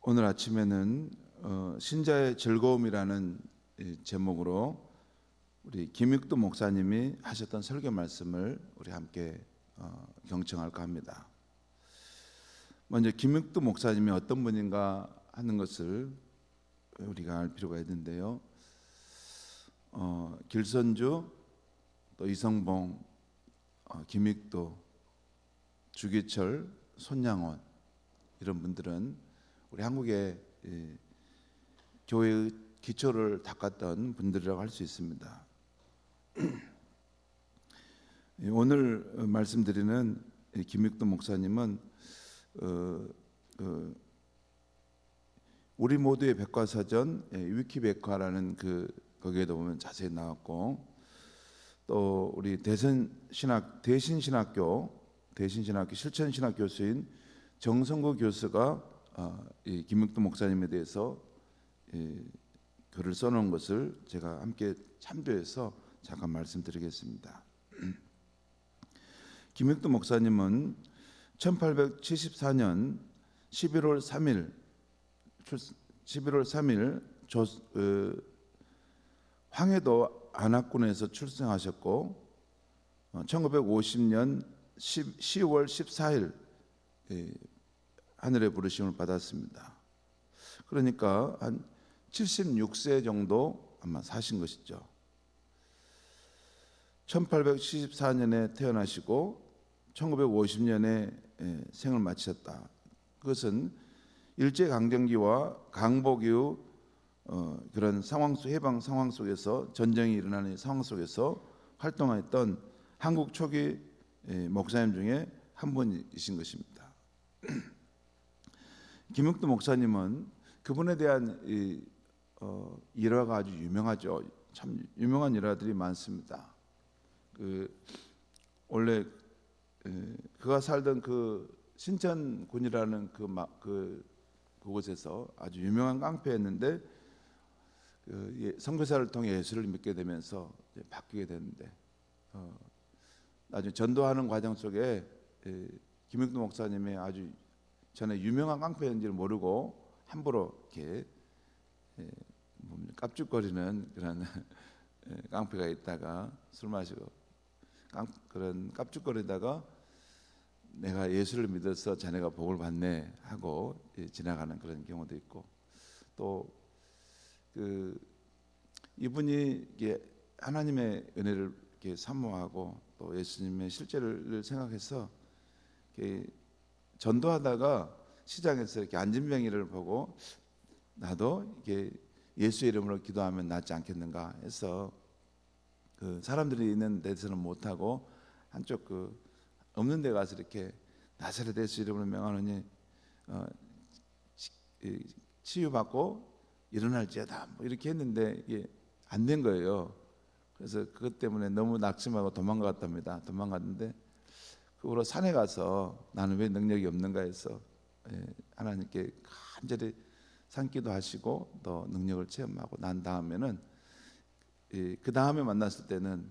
오늘 아침에는 신자의 즐거움이라는 제목으로 우리 김익두 목사님이 하셨던 설교 말씀을 우리 함께 경청할까 합니다. 먼저 김익두 목사님이 어떤 분인가 하는 것을 우리가 알 필요가 있는데요. 길선주, 또 이성봉, 김익두, 주기철, 손양원 이런 분들은 우리 한국의 교회의 기초를 닦았던 분들이라고 할 수 있습니다. 오늘 말씀드리는 김익두 목사님은 우리 모두의 백과사전 위키백과라는 거기에도 보면 자세히 나왔고, 또 우리 대신신학교 실천신학 교수인 정성구 교수가 이 김익두 목사님에 대해서 글을 써놓은 것을 제가 함께 참조해서 잠깐 말씀드리겠습니다. 김익두 목사님은 1874년 11월 3일 황해도 안압군에서 출생하셨고 1950년 10월 14일 하늘의 부르심을 받았습니다. 그러니까 한 76세 정도 아마 사신 것이죠. 1874년에 태어나시고 1950년에 생을 마치셨다. 그것은 일제강점기와 강복 이후 그런 해방 상황 속에서, 전쟁이 일어나는 상황 속에서 활동했던 한국 초기 목사님 중에 한 분이신 것입니다. 김익두 목사님은 그분에 대한 일화가 아주 유명하죠. 참 유명한 일화들이 많습니다. 원래 그가 살던 신천군이라는 그곳에서 아주 유명한 깡패였는데 선교사를 통해 예수를 믿게 되면서 바뀌게 되는데, 나중에 전도하는 과정 속에 김익두 목사님이 아주 전에 유명한 깡패인지를 모르고 함부로 이렇게 깝죽거리는 그런 깡패가 있다가 술 마시고 그런 깝죽거리다가 내가 예수를 믿어서 자네가 복을 받네 하고 지나가는 그런 경우도 있고, 또 이분이 하나님의 은혜를 이렇게 사모하고 또 예수님의 실제를 생각해서 전도하다가 시장에서 이렇게 안진뱅이를 보고 나도 이게 예수의 이름으로 기도하면 낫지 않겠는가 해서 사람들이 있는 데서는 못하고 한쪽 없는 데 가서 이렇게 나사렛 예수 이름으로 명하노니 치유받고 일어날지어다 뭐 이렇게 했는데 이게 안 된 거예요. 그래서 그것 때문에 너무 낙심하고 도망갔답니다. 도망갔는데 그 후로 산에 가서 나는 왜 능력이 없는가 해서 하나님께 간절히 산기도 하시고 또 능력을 체험하고 난 다음에는 그 다음에 만났을 때는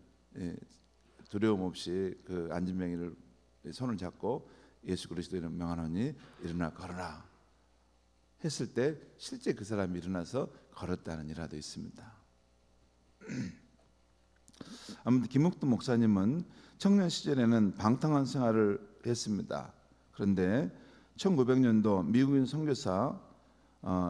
두려움 없이 그 안진뱅이를 손을 잡고 예수 그리스도 이름 명하노니 일어나 걸어라 했을 때 실제 그 사람이 일어나서 걸었다는 일화도 있습니다. 아무튼 김익두 목사님은 청년 시절에는 방탕한 생활을 했습니다. 그런데 1900년도 미국인 선교사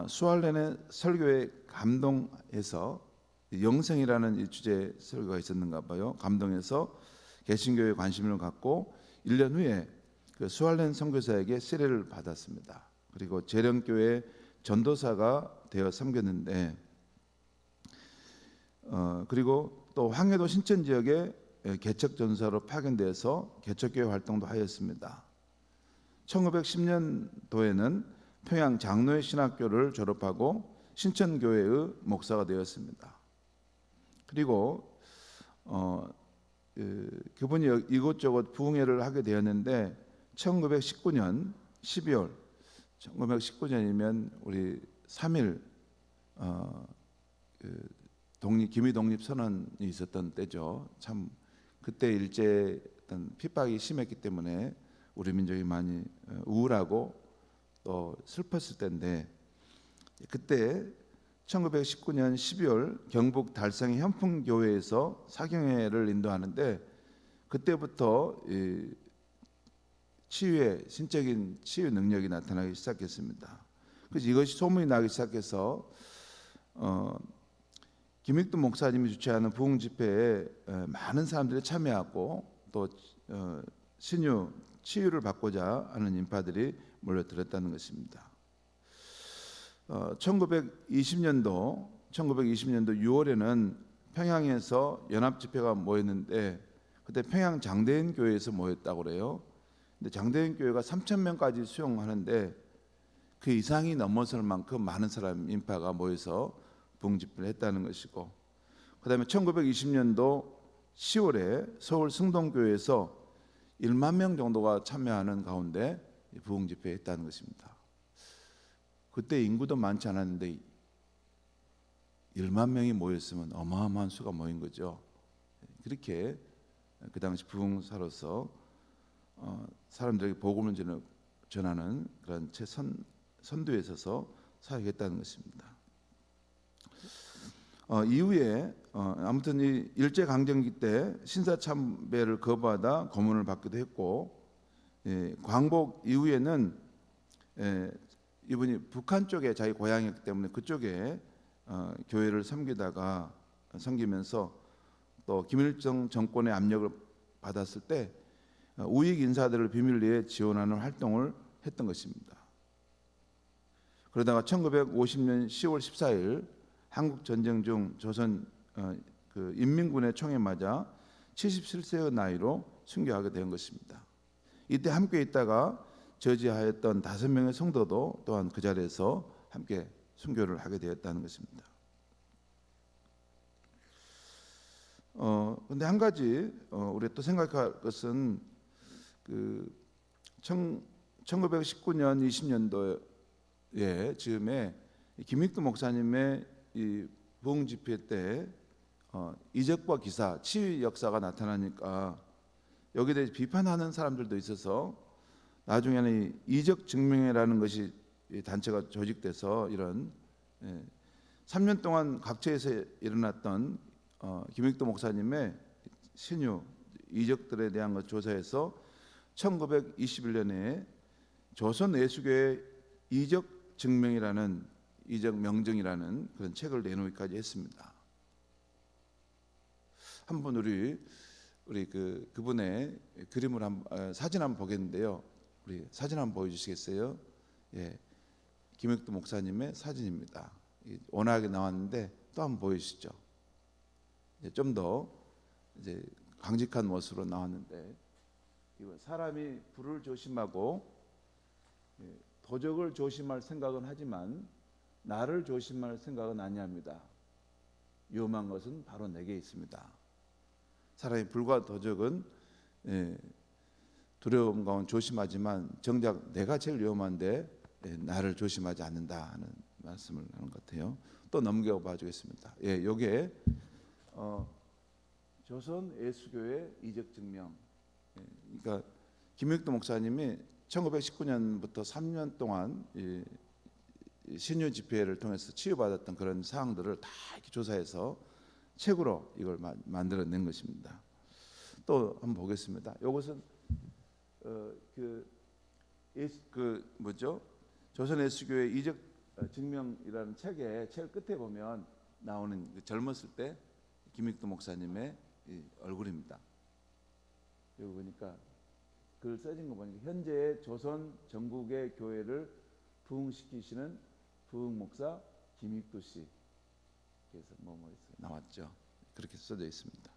수알렌의 설교에 감동해서 영생이라는 이 주제 설교가 있었는가 봐요. 감동해서 개신교에 관심을 갖고 1년 후에 그 수알렌 선교사에게 세례를 받았습니다. 그리고 재령교회 전도사가 되어 섬겼는데, 그리고 또 황해도 신천 지역에 개척전사로 파견되어서 개척교회 활동도 하였습니다. 1910년도에는 평양 장로회 신학교를 졸업하고 신천교회의 목사가 되었습니다. 그리고 그분이 이곳저곳 부흥회를 하게 되었는데 1919년 12월 1919년이면 우리 3.1 기미 독립 선언이 있었던 때죠. 참 그때 일제 어떤 핍박이 심했기 때문에 우리 민족이 많이 우울하고 또 슬펐을 때인데, 그때 1919년 12월 경북 달성의 현풍교회에서 사경회를 인도하는데 그때부터 치유의 신적인 치유 능력이 나타나기 시작했습니다. 그래서 이것이 소문이 나기 시작해서 김익두 목사님이 주최하는 부흥 집회에 많은 사람들이 참여하고 또 신유 치유를 받고자 하는 인파들이 몰려들었다는 것입니다. 1920년도 6월에는 평양에서 연합 집회가 모였는데 그때 평양 장대인 교회에서 모였다고 그래요. 근데 장대인 교회가 3,000명까지 수용하는데 그 이상이 넘어설 만큼 많은 사람 인파가 모여서 부흥 집회를 했다는 것이고, 그다음에 1920년도 10월에 서울 승동교회에서 1만 명 정도가 참여하는 가운데 부흥 집회에 했다는 것입니다. 그때 인구도 많지 않았는데 1만 명이 모였으면 어마어마한 수가 모인 거죠. 그렇게 그 당시 부흥사로서 사람들에게 복음을 전하는 그런 선두에 서서 사역했다는 것입니다. 이후에 아무튼 이 일제 강점기 때 신사참배를 거부하다 고문을 받기도 했고, 광복 이후에는 이분이 북한 쪽에 자기 고향이었기 때문에 그쪽에 교회를 섬기면서 또 김일성 정권의 압력을 받았을 때 우익 인사들을 비밀리에 지원하는 활동을 했던 것입니다. 그러다가 1950년 10월 14일 한국 전쟁 중 조선 인민군의 총에 맞아 77세의 나이로 순교하게 된 것입니다. 이때 함께 있다가 저지하였던 5명의 성도도 또한 그 자리에서 함께 순교를 하게 되었다는 것입니다. 근데 한 가지 우리 또 생각할 것은 1919년 20년도에 즈음에 김익두 목사님의 이 부흥 집회 때 이적과 기사, 치유 역사가 나타나니까 여기에 대해 비판하는 사람들도 있어서 나중에는 이적 증명회라는 것이 단체가 조직돼서 이런 3년 동안 각처에서 일어났던 김익두 목사님의 신유 이적들에 대한 것 조사해서 1921년에 조선 예수교회 이적 증명이라는 이적 명증이라는 그런 책을 내놓기까지 했습니다. 한번 우리 그분의 그림을 사진 한번 보겠는데요. 우리 사진 한번 보여주시겠어요? 예, 김익두 목사님의 사진입니다. 온화하게 나왔는데 또 한번 보여주시죠. 좀 더 이제 강직한 모습으로 나왔는데, 사람이 불을 조심하고 도적을 조심할 생각은 하지만 나를 조심할 생각은 아니합니다. 위험한 것은 바로 내게 있습니다. 사람이 불과 도적은 두려움 가운데 조심하지만 정작 내가 제일 위험한데 나를 조심하지 않는다 하는 말씀을 하는 것 같아요. 또 넘겨봐 주겠습니다. 요게 조선 예수교회 이적 증명. 그러니까 김익두 목사님이 1919년부터 3년 동안 신유 집회를 통해서 치유받았던 그런 사항들을 다 이렇게 조사해서 책으로 이걸 만들어낸 것입니다. 또 한번 보겠습니다. 이것은 조선 예수교회 이적 증명이라는 책 끝에 보면 나오는 젊었을 때 김익두 목사님의 얼굴입니다. 여기 보니까 글 써진 거 보니까 현재 조선 전국의 교회를 부흥시키시는 부흥 목사 김익두 씨. 그래서 나왔죠. 그렇게 써져 있습니다.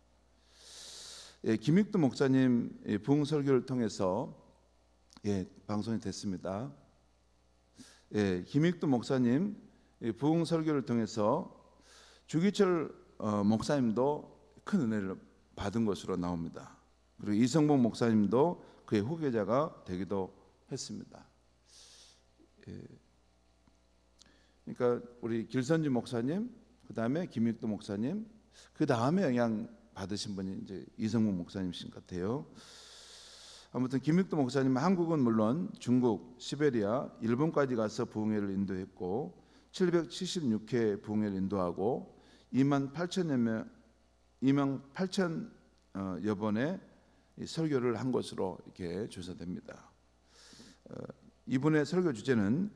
김익두 목사님 부흥 설교를 통해서 방송이 됐습니다. 김익두 목사님 부흥 설교를 통해서 주기철 목사님도 큰 은혜를 받은 것으로 나옵니다. 그리고 이성봉 목사님도 그의 후계자가 되기도 했습니다. 그러니까 우리 길선지 목사님, 그 다음에 김익두 목사님, 그 다음에 영향 받으신 분이 이제 이성봉 목사님이신 것 같아요. 아무튼 김익두 목사님은 한국은 물론 중국, 시베리아, 일본까지 가서 부흥회를 인도했고 776회 부흥회를 인도하고 2만 8천여 번의 설교를 한 것으로 이렇게 조사됩니다. 이분의 설교 주제는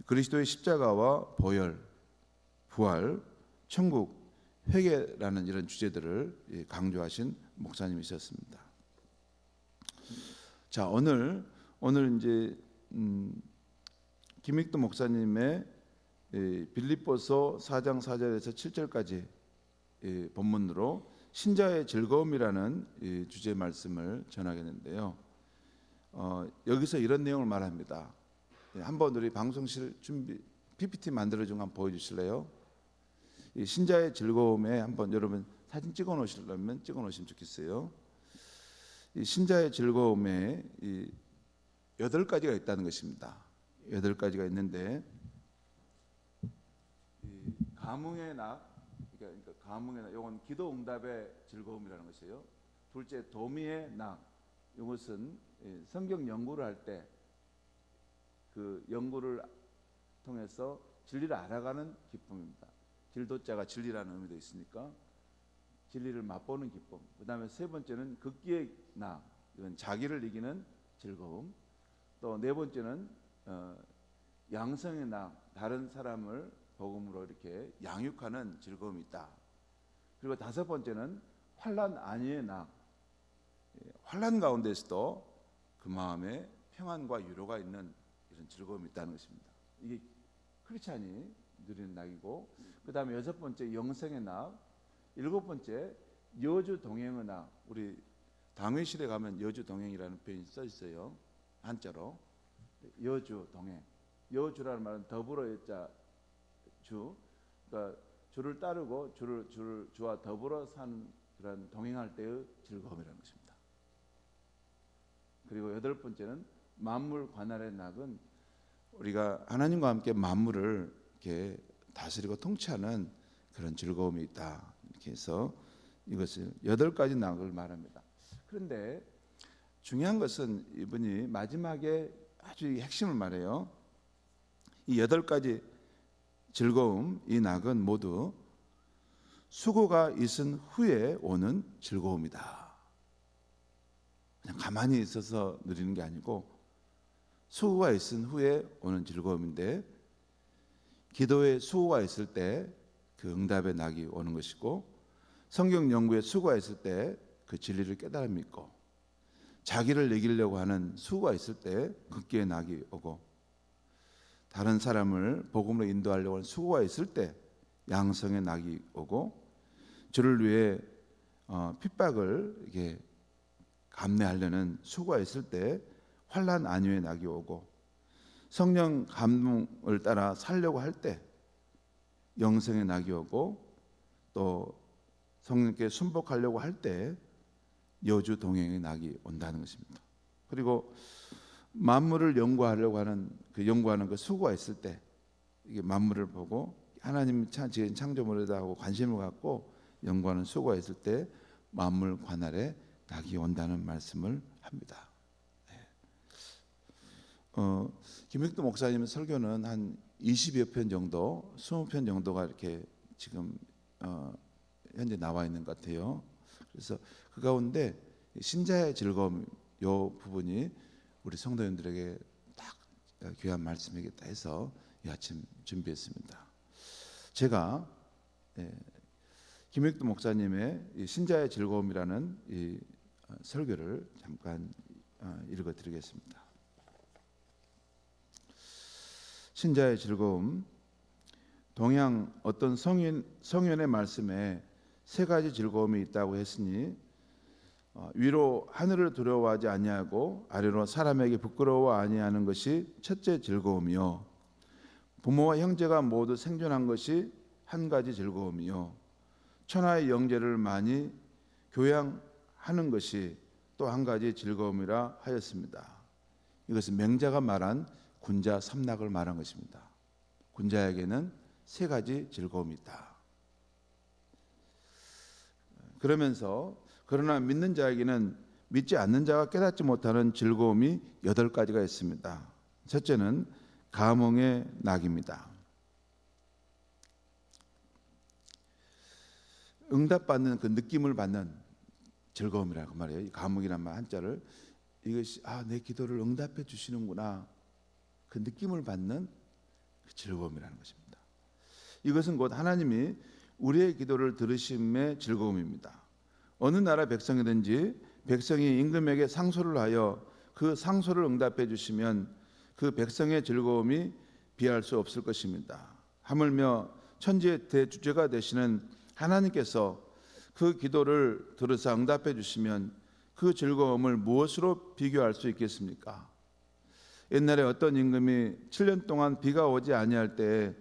그리스도의 십자가와 보혈, 부활, 천국, 회개라는 이런 주제들을 강조하신 목사님이셨습니다. 자, 오늘 이제 김익도 목사님의 빌립보서 4장 4절에서 7절까지 본문으로 신자의 즐거움이라는 주제 말씀을 전하겠는데요. 여기서 이런 내용을 말합니다. 한번 우리 방송실 준비 PPT 만들어준 거 한번 보여주실래요? 이 신자의 즐거움에 한번 여러분 사진 찍어 놓으시려면 찍어 놓으시면 좋겠어요. 이 신자의 즐거움에 이 8가지가 있다는 것입니다. 8가지가 있는데, 이 감흥의 낙, 그러니까 감흥의 낙, 이건 기도 응답의 즐거움이라는 것이에요. 둘째, 도미의 낙, 이것은 성경 연구를 할 때 그 연구를 통해서 진리를 알아가는 기쁨입니다. 질도자가 진리라는 의미도 있으니까 진리를 맛보는 기쁨. 그 다음에 세 번째는 극기의 낙, 이건 자기를 이기는 즐거움. 또 네 번째는 양성의 낙, 다른 사람을 복음으로 이렇게 양육하는 즐거움이 있다. 그리고 다섯 번째는 환난 안위의 낙, 환난 가운데서도 그 마음에 평안과 위로가 있는 이런 즐거움이 있다는 것입니다. 이게 크리스찬이 누리는 낙이고, 그 다음에 여섯 번째 영생의 낙, 일곱 번째 여주 동행의 낙. 우리 당회실에 가면 여주 동행이라는 표현이 써 있어요. 한자로 여주 동행. 여주라는 말은 더불어 여자 주, 그러니까 주를 따르고 주와 더불어 사는 그런 동행할 때의 즐거움이라는 것입니다. 그리고 여덟 번째는 만물 관할의 낙은 우리가 하나님과 함께 만물을 이렇게 다스리고 통치하는 그런 즐거움이 있다. 이렇게 해서 이것을 8가지 낙을 말합니다. 그런데 중요한 것은 이분이 마지막에 아주 핵심을 말해요. 이 8가지 즐거움, 이 낙은 모두 수고가 있은 후에 오는 즐거움이다. 그냥 가만히 있어서 누리는 게 아니고 수고가 있은 후에 오는 즐거움인데, 기도에 수고가 있을 때 그 응답의 낙이 오는 것이고, 성경 연구에 수고가 있을 때 그 진리를 깨달아 믿고, 자기를 이기려고 하는 수고가 있을 때 극기의 낙이 오고, 다른 사람을 복음으로 인도하려고 하는 수고가 있을 때 양성의 낙이 오고, 주를 위해 핍박을 이게 감내하려는 수고가 있을 때 환난 안위의 낙이 오고, 성령 감동을 따라 살려고 할 때 영생의 낙이 오고, 또 성령께 순복하려고 할 때 여주 동행의 낙이 온다는 것입니다. 그리고 만물을 연구하려고 하는 연구하는 그 수고가 있을 때 이게 만물을 보고 하나님 지은 창조물에다 하고 관심을 갖고 연구하는 수고가 있을 때 만물 관할에 낙이 온다는 말씀을 합니다. 김익도 목사님 설교는 한 20여 편 정도, 20편 정도가 이렇게 지금 현재 나와 있는 것 같아요. 그래서 그 가운데 신자의 즐거움 이 부분이 우리 성도님들에게 딱 귀한 말씀이겠다 해서 이 아침 준비했습니다. 제가 김익도 목사님의 신자의 즐거움이라는 이 설교를 잠깐 읽어드리겠습니다. 신자의 즐거움. 동양 어떤 성현의 말씀에 3가지 즐거움이 있다고 했으니, 위로 하늘을 두려워하지 아니하고 아래로 사람에게 부끄러워 아니하는 것이 첫째 즐거움이요, 부모와 형제가 모두 생존한 것이 한 가지 즐거움이요, 천하의 영재를 많이 교양하는 것이 또 한 가지 즐거움이라 하였습니다. 이것은 맹자가 말한 군자 삼락을 말한 것입니다. 군자에게는 3가지 즐거움이 있다. 그러면서 그러나 믿는 자에게는 믿지 않는 자가 깨닫지 못하는 즐거움이 8가지가 있습니다. 첫째는 감흥의 낙입니다. 응답받는 그 느낌을 받는 즐거움이라고 말이에요. 이 감옥이란 말 한자를, 이것이 내 기도를 응답해 주시는구나, 그 느낌을 받는 그 즐거움이라는 것입니다. 이것은 곧 하나님이 우리의 기도를 들으심의 즐거움입니다. 어느 나라 백성이든지 백성이 임금에게 상소를 하여 그 상소를 응답해 주시면 그 백성의 즐거움이 비할 수 없을 것입니다. 하물며 천지의 대주제가 되시는 하나님께서 그 기도를 들으사 응답해 주시면 그 즐거움을 무엇으로 비교할 수 있겠습니까? 옛날에 어떤 임금이 7년 동안 비가 오지 아니할 때에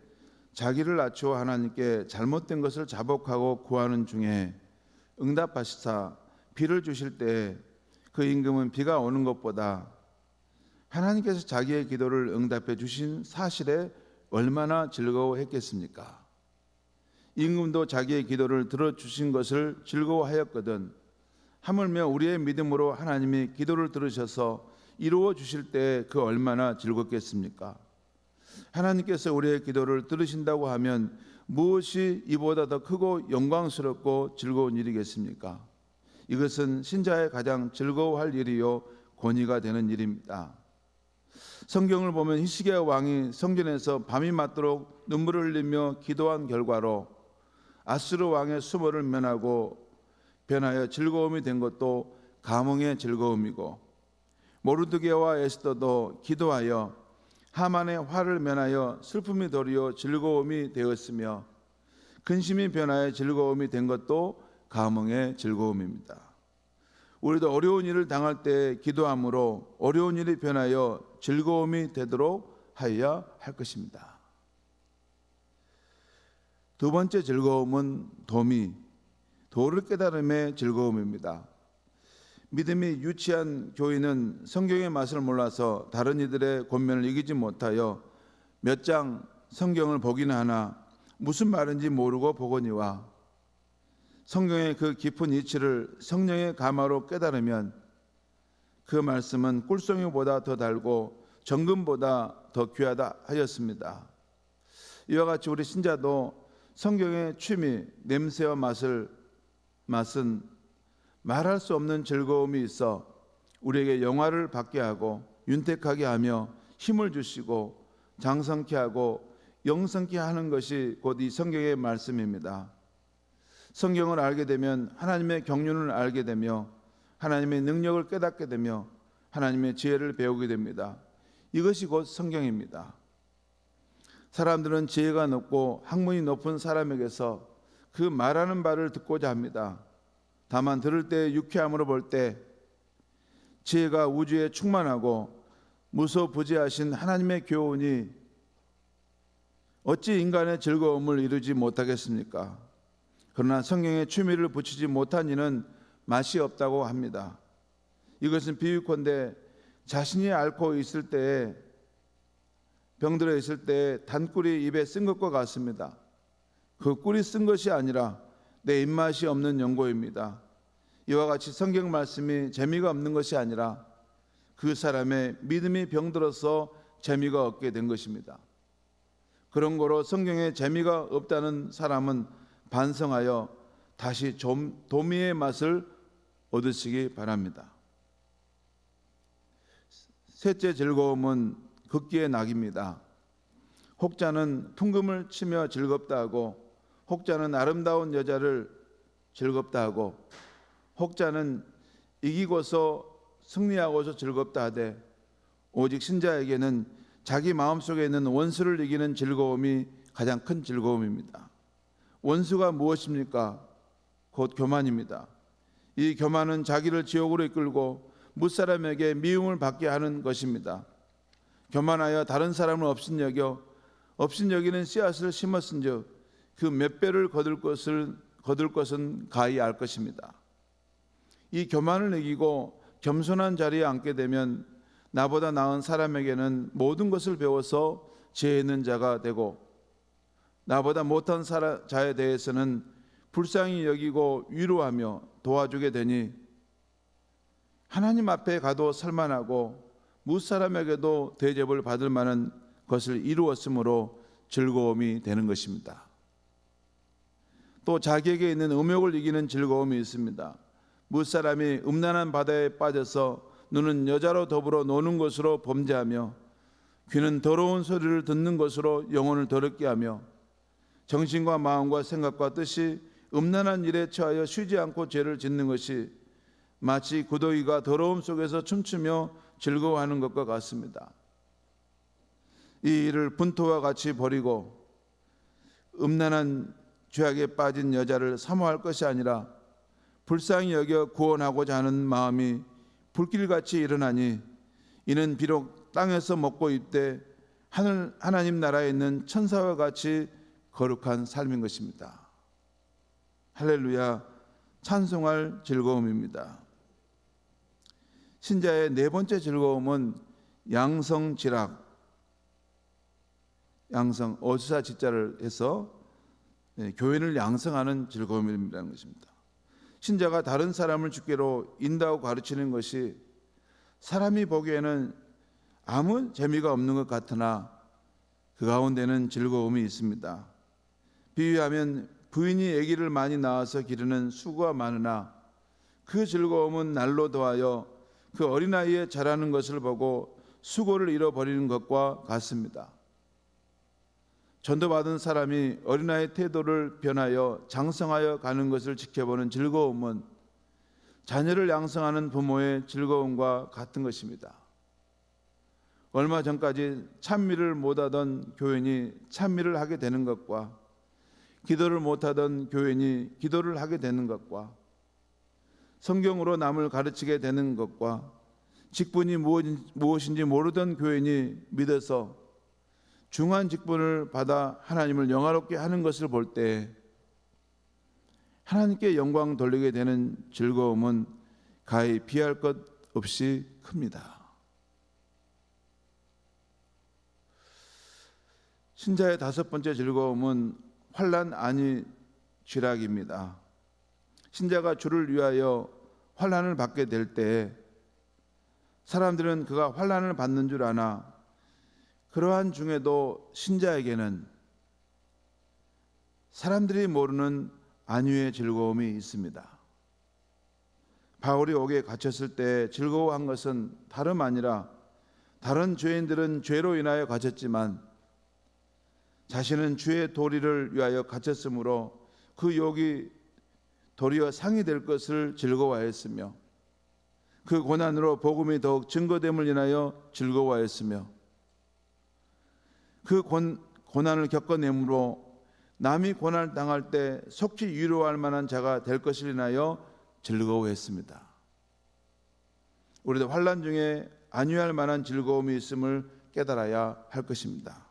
자기를 낮추어 하나님께 잘못된 것을 자복하고 구하는 중에 응답하시사 비를 주실 때 그 임금은 비가 오는 것보다 하나님께서 자기의 기도를 응답해 주신 사실에 얼마나 즐거워했겠습니까? 임금도 자기의 기도를 들어주신 것을 즐거워하였거든 하물며 우리의 믿음으로 하나님이 기도를 들으셔서 이루어 주실 때 그 얼마나 즐겁겠습니까? 하나님께서 우리의 기도를 들으신다고 하면 무엇이 이보다 더 크고 영광스럽고 즐거운 일이겠습니까? 이것은 신자의 가장 즐거워할 일이요 권위가 되는 일입니다. 성경을 보면 히스기야 왕이 성전에서 밤이 맞도록 눈물을 흘리며 기도한 결과로 아수르 왕의 수모를 면하고 변하여 즐거움이 된 것도 감흥의 즐거움이고, 모르드게와 에스더도 기도하여 하만의 화를 면하여 슬픔이 도리어 즐거움이 되었으며 근심이 변하여 즐거움이 된 것도 감흥의 즐거움입니다. 우리도 어려운 일을 당할 때 기도함으로 어려운 일이 변하여 즐거움이 되도록 하여야 할 것입니다. 두 번째 즐거움은 도를 깨달음의 즐거움입니다. 믿음이 유치한 교인은 성경의 맛을 몰라서 다른 이들의 권면을 이기지 못하여 몇 장 성경을 보기는 하나 무슨 말인지 모르고 보거니와 성경의 그 깊은 이치를 성령의 감화로 깨달으면 그 말씀은 꿀송이보다 더 달고 정금보다 더 귀하다 하였습니다. 이와 같이 우리 신자도 성경의 취미, 냄새와 맛은 말할 수 없는 즐거움이 있어 우리에게 영화를 받게 하고 윤택하게 하며 힘을 주시고 장성케 하고 영성케 하는 것이 곧 이 성경의 말씀입니다. 성경을 알게 되면 하나님의 경륜을 알게 되며 하나님의 능력을 깨닫게 되며 하나님의 지혜를 배우게 됩니다. 이것이 곧 성경입니다. 사람들은 지혜가 높고 학문이 높은 사람에게서 그 말하는 바를 듣고자 합니다. 다만 들을 때 유쾌함으로 볼 때 지혜가 우주에 충만하고 무소부지하신 하나님의 교훈이 어찌 인간의 즐거움을 이루지 못하겠습니까? 그러나 성경에 취미를 붙이지 못한 이는 맛이 없다고 합니다. 이것은 비유컨대 자신이 앓고 있을 때에 병들어 있을 때 단꿀이 입에 쓴 것과 같습니다. 그 꿀이 쓴 것이 아니라 내 입맛이 없는 연고입니다. 이와 같이 성경 말씀이 재미가 없는 것이 아니라 그 사람의 믿음이 병들어서 재미가 없게 된 것입니다. 그런 거로 성경에 재미가 없다는 사람은 반성하여 다시 도미의 맛을 얻으시기 바랍니다. 셋째 즐거움은 극기의 낙입니다. 혹자는 풍금을 치며 즐겁다 하고, 혹자는 아름다운 여자를 즐겁다 하고, 혹자는 이기고서 승리하고서 즐겁다 하되, 오직 신자에게는 자기 마음속에 있는 원수를 이기는 즐거움이 가장 큰 즐거움입니다. 원수가 무엇입니까? 곧 교만입니다. 이 교만은 자기를 지옥으로 이끌고 무사람에게 미움을 받게 하는 것입니다. 교만하여 다른 사람을 업신여기는 씨앗을 심었은즉 그 몇 배를 거둘 것은 가히 알 것입니다. 이 교만을 이기고 겸손한 자리에 앉게 되면 나보다 나은 사람에게는 모든 것을 배워서 지혜 있는 자가 되고, 나보다 못한 자에 대해서는 불쌍히 여기고 위로하며 도와주게 되니 하나님 앞에 가도 살만하고 무사람에게도 대접을 받을 만한 것을 이루었으므로 즐거움이 되는 것입니다. 또 자기에게 있는 음욕을 이기는 즐거움이 있습니다. 무사람이 음란한 바다에 빠져서 눈은 여자로 더불어 노는 것으로 범죄하며 귀는 더러운 소리를 듣는 것으로 영혼을 더럽게 하며 정신과 마음과 생각과 뜻이 음란한 일에 처하여 쉬지 않고 죄를 짓는 것이 마치 구더기가 더러움 속에서 춤추며 즐거워하는 것과 같습니다. 이 일을 분토와 같이 버리고 음란한 죄악에 빠진 여자를 사모할 것이 아니라 불쌍히 여겨 구원하고자 하는 마음이 불길같이 일어나니 이는 비록 땅에서 먹고 입되 하나님 나라에 있는 천사와 같이 거룩한 삶인 것입니다. 할렐루야, 찬송할 즐거움입니다. 신자의 네 번째 즐거움은 양성지락, 양성 어수사 지자를 해서 교인을 양성하는 즐거움이라는 것입니다. 신자가 다른 사람을 주께로 인도하고 가르치는 것이 사람이 보기에는 아무 재미가 없는 것 같으나 그 가운데는 즐거움이 있습니다. 비유하면 부인이 아기를 많이 낳아서 기르는 수고가 많으나 그 즐거움은 날로 더하여 그 어린아이의 자라는 것을 보고 수고를 잃어버리는 것과 같습니다. 전도받은 사람이 어린아이의 태도를 변하여 장성하여 가는 것을 지켜보는 즐거움은 자녀를 양성하는 부모의 즐거움과 같은 것입니다. 얼마 전까지 찬미를 못하던 교인이 찬미를 하게 되는 것과 기도를 못하던 교인이 기도를 하게 되는 것과 성경으로 남을 가르치게 되는 것과 직분이 무엇인지 모르던 교인이 믿어서 중한 직분을 받아 하나님을 영화롭게 하는 것을 볼 때 하나님께 영광 돌리게 되는 즐거움은 가히 비할 것 없이 큽니다. 신자의 다섯 번째 즐거움은 환난 아니 쥐락입니다. 신자가 주를 위하여 환난을 받게 될 때 사람들은 그가 환난을 받는 줄 아나 그러한 중에도 신자에게는 사람들이 모르는 안위의 즐거움이 있습니다. 바울이 옥에 갇혔을 때 즐거워한 것은 다름 아니라 다른 죄인들은 죄로 인하여 갇혔지만 자신은 주의 도리를 위하여 갇혔으므로 그 욕이 도리어 상이 될 것을 즐거워하였으며 그 고난으로 복음이 더욱 증거됨을 인하여 즐거워하였으며 그 고난을 겪어내므로 남이 고난을 당할 때 속히 위로할 만한 자가 될 것을 인하여 즐거워했습니다. 우리도 환난 중에 안위할 만한 즐거움이 있음을 깨달아야 할 것입니다.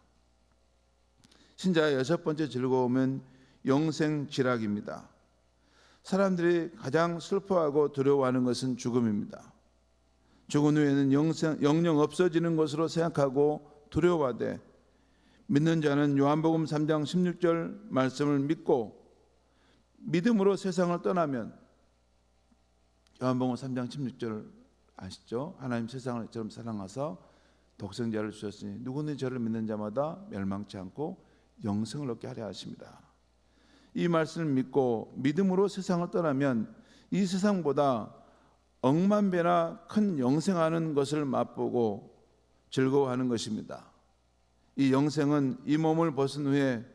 신자의 여섯 번째 즐거움은 영생지락입니다. 사람들이 가장 슬퍼하고 두려워하는 것은 죽음입니다. 죽은 후에는 영영 없어지는 것으로 생각하고 두려워하되 믿는 자는 요한복음 3장 16절 말씀을 믿고 믿음으로 세상을 떠나면 요한복음 3장 16절 아시죠? 하나님 세상을 이처럼 사랑하사 독생자를 주셨으니 누구든지 저를 믿는 자마다 멸망치 않고 영생을 얻게 하려 하십니다. 이 말씀을 믿고 믿음으로 세상을 떠나면 이 세상보다 억만 배나 큰 영생하는 것을 맛보고 즐거워하는 것입니다. 이 영생은 이 몸을 벗은 후에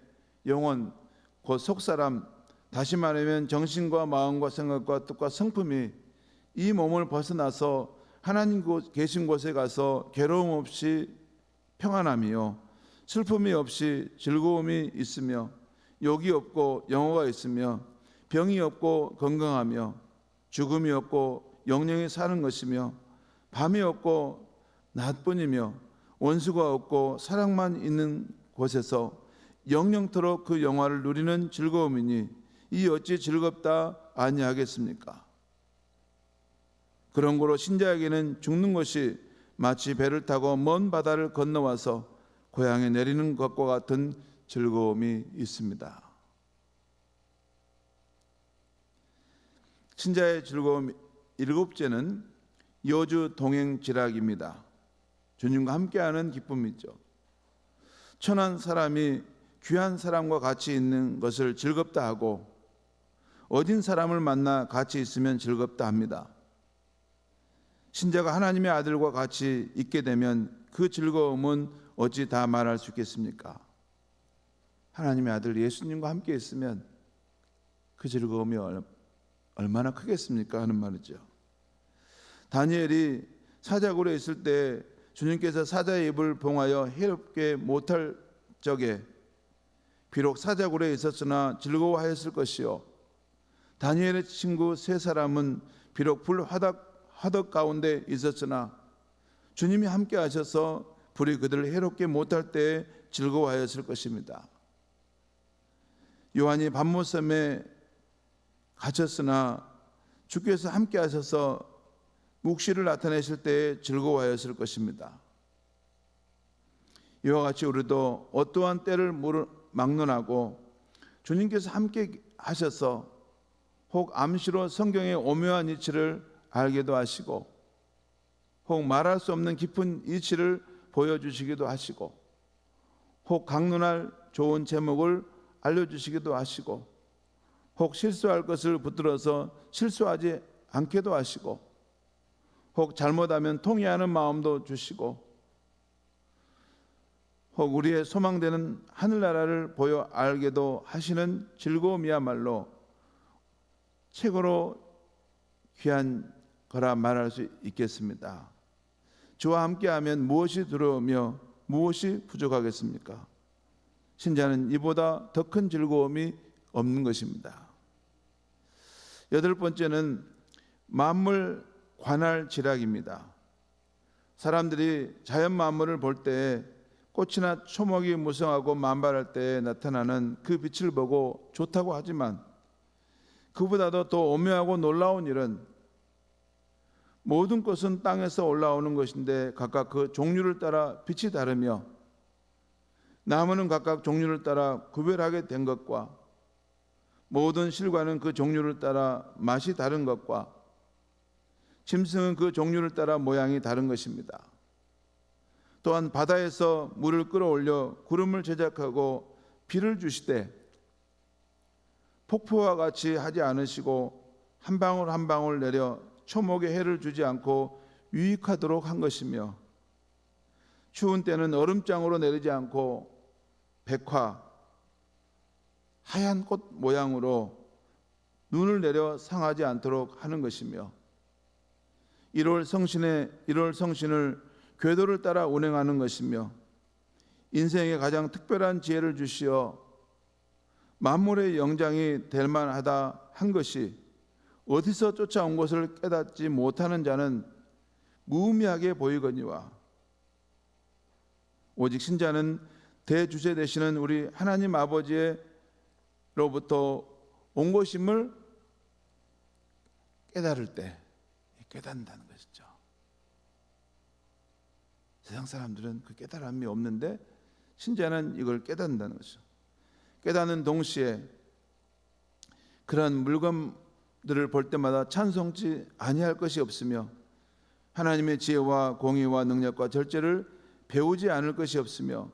영혼, 곧 속사람, 다시 말하면 정신과 마음과 생각과 뜻과 성품이 이 몸을 벗어나서 하나님 계신 곳에 가서 괴로움 없이 평안함이요 슬픔이 없이 즐거움이 있으며 욕이 없고 영화가 있으며 병이 없고 건강하며 죽음이 없고 영영이 사는 것이며 밤이 없고 낮뿐이며 원수가 없고 사랑만 있는 곳에서 영영토록 그 영화를 누리는 즐거움이니 이 어찌 즐겁다 아니하겠습니까? 그런 거로 신자에게는 죽는 것이 마치 배를 타고 먼 바다를 건너와서 고향에 내리는 것과 같은 즐거움이 있습니다. 신자의 즐거움 일곱째는 여주 동행지락입니다. 주님과 함께하는 기쁨이죠. 천한 사람이 귀한 사람과 같이 있는 것을 즐겁다 하고 어진 사람을 만나 같이 있으면 즐겁다 합니다. 신자가 하나님의 아들과 같이 있게 되면 그 즐거움은 어찌 다 말할 수 있겠습니까? 하나님의 아들 예수님과 함께 있으면 그 즐거움이 얼마나 크겠습니까? 하는 말이죠. 다니엘이 사자굴에 있을 때 주님께서 사자의 입을 봉하여 해롭게 못할 적에 비록 사자굴에 있었으나 즐거워하였을 것이요, 다니엘의 친구 세 사람은 비록 불 화덕 가운데 있었으나 주님이 함께 하셔서 불이 그들을 해롭게 못할 때에 즐거워하였을 것입니다. 요한이 반모섬에 갇혔으나 주께서 함께 하셔서 묵시를 나타내실 때에 즐거워하였을 것입니다. 이와 같이 우리도 어떠한 때를 막론하고 주님께서 함께 하셔서 혹 암시로 성경의 오묘한 이치를 알게도 하시고 혹 말할 수 없는 깊은 이치를 보여주시기도 하시고 혹 강론할 좋은 제목을 알려주시기도 하시고 혹 실수할 것을 붙들어서 실수하지 않게도 하시고 혹 잘못하면 통회하는 마음도 주시고 혹 우리의 소망되는 하늘나라를 보여 알게도 하시는 즐거움이야말로 최고로 귀한 거라 말할 수 있겠습니다. 주와 함께하면 무엇이 두려우며 무엇이 부족하겠습니까? 신자는 이보다 더 큰 즐거움이 없는 것입니다. 여덟 번째는 만물 관할 지략입니다. 사람들이 자연 만물을 볼 때 꽃이나 초목이 무성하고 만발할 때 나타나는 그 빛을 보고 좋다고 하지만 그보다도 더 오묘하고 놀라운 일은 모든 것은 땅에서 올라오는 것인데 각각 그 종류를 따라 빛이 다르며 나무는 각각 종류를 따라 구별하게 된 것과 모든 실과는 그 종류를 따라 맛이 다른 것과 짐승은 그 종류를 따라 모양이 다른 것입니다. 또한 바다에서 물을 끌어올려 구름을 제작하고 비를 주시되 폭포와 같이 하지 않으시고 한 방울 한 방울 내려 초목에 해를 주지 않고 유익하도록 한 것이며 추운 때는 얼음장으로 내리지 않고 백화 하얀 꽃 모양으로 눈을 내려 상하지 않도록 하는 것이며 1월 성신을 궤도를 따라 운행하는 것이며 인생의 가장 특별한 지혜를 주시어 만물의 영장이 될 만하다 한 것이 어디서 쫓아온 것을 깨닫지 못하는 자는 무의미하게 보이거니와 오직 신자는 대주제 되시는 우리 하나님 아버지로부터 온 것임을 깨달을 때 깨닫는다는 것이죠. 세상 사람들은 그 깨달음이 없는데 신자는 이걸 깨닫는다는 것이죠. 깨닫는 동시에 그런 물건들을 볼 때마다 찬송치 아니할 것이 없으며 하나님의 지혜와 공의와 능력과 절제를 배우지 않을 것이 없으며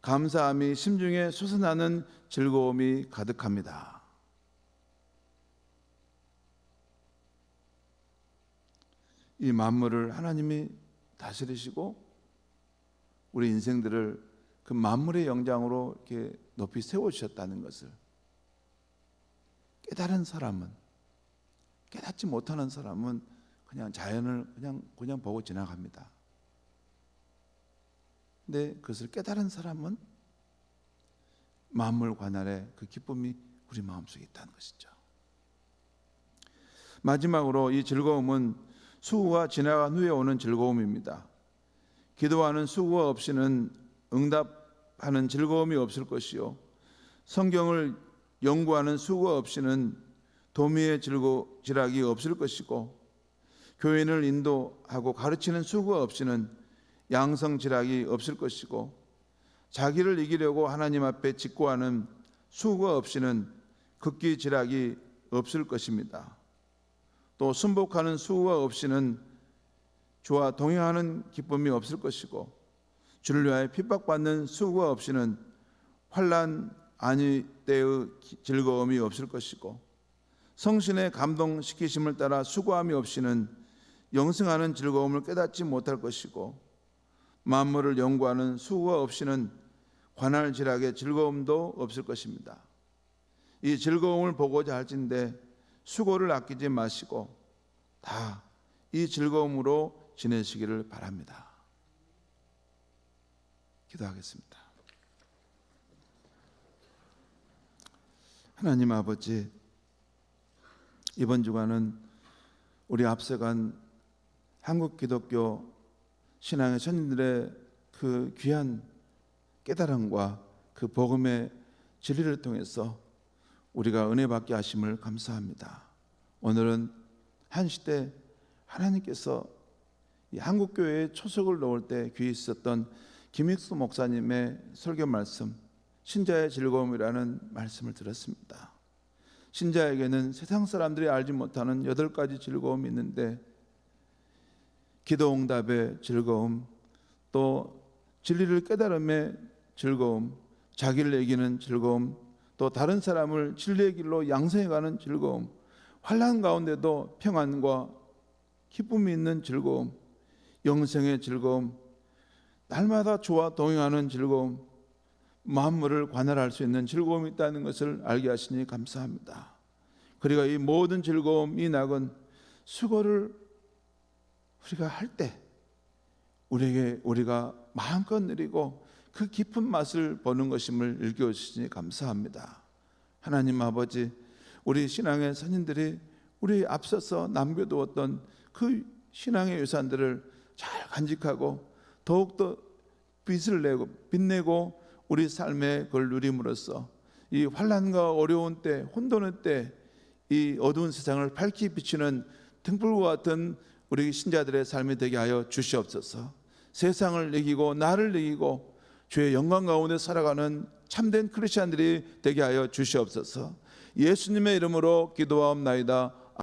감사함이 심중에 솟아나는 즐거움이 가득합니다. 이 만물을 하나님이 다스리시고 우리 인생들을 그 만물의 영장으로 이렇게 높이 세워주셨다는 것을 깨달은 사람은, 깨닫지 못하는 사람은 그냥 자연을 그냥 보고 지나갑니다. 근데 그것을 깨달은 사람은 만물 관할에 그 기쁨이 우리 마음속에 있다는 것이죠. 마지막으로 이 즐거움은 수고가 지나간 후에 오는 즐거움입니다. 기도하는 수고 없이는 응답하는 즐거움이 없을 것이요 성경을 연구하는 수고 없이는 도미의 지락이 없을 것이고 교인을 인도하고 가르치는 수고 없이는 양성지락이 없을 것이고 자기를 이기려고 하나님 앞에 직고하는 수고 없이는 극기지락이 없을 것입니다. 또 순복하는 수고가 없이는 주와 동행하는 기쁨이 없을 것이고 주를 위하여 핍박받는 수고가 없이는 환난 아니 때의 즐거움이 없을 것이고 성신의 감동시키심을 따라 수고함이 없이는 영생하는 즐거움을 깨닫지 못할 것이고, 만물을 연구하는 수고가 없이는 관할질학의 즐거움도 없을 것입니다. 이 즐거움을 보고자 할진대 수고를 아끼지 마시고 다 이 즐거움으로 지내시기를 바랍니다. 기도하겠습니다. 하나님 아버지, 이번 주간은 우리 앞서간 한국 기독교 신앙의 선진들의 그 귀한 깨달음과 그 복음의 진리를 통해서 우리가 은혜 받게 하심을 감사합니다. 오늘은 한 시대 하나님께서 이 한국교회에 초석을 놓을 때 귀에 있었던 김익수 목사님의 설교 말씀, 신자의 즐거움이라는 말씀을 들었습니다. 신자에게는 세상 사람들이 알지 못하는 8가지 즐거움이 있는데, 기도응답의 즐거움, 또 진리를 깨달음의 즐거움, 자기를 이기는 즐거움, 또 다른 사람을 진리의 길로 양성해가는 즐거움, 환난 가운데도 평안과 기쁨이 있는 즐거움, 영생의 즐거움, 날마다 주와 동행하는 즐거움, 만물을 관할할 수 있는 즐거움이 있다는 것을 알게 하시니 감사합니다. 그리고 이 모든 즐거움, 이 낙은 수고를 우리가 할 때 우리가 마음껏 누리고 그 깊은 맛을 보는 것임을 일깨워주시니 감사합니다. 하나님 아버지, 우리 신앙의 선인들이 우리 앞서서 남겨두었던 그 신앙의 유산들을 잘 간직하고 더욱더 빛내고 우리 삶의 그걸 누림으로써 이 환난과 어려운 때, 혼돈의 때 이 어두운 세상을 밝히 비추는 등불과 같은 우리 신자들의 삶이 되게 하여 주시옵소서. 세상을 이기고 나를 이기고 주의 영광 가운데 살아가는 참된 크리스찬들이 되게 하여 주시옵소서. 예수님의 이름으로 기도하옵나이다.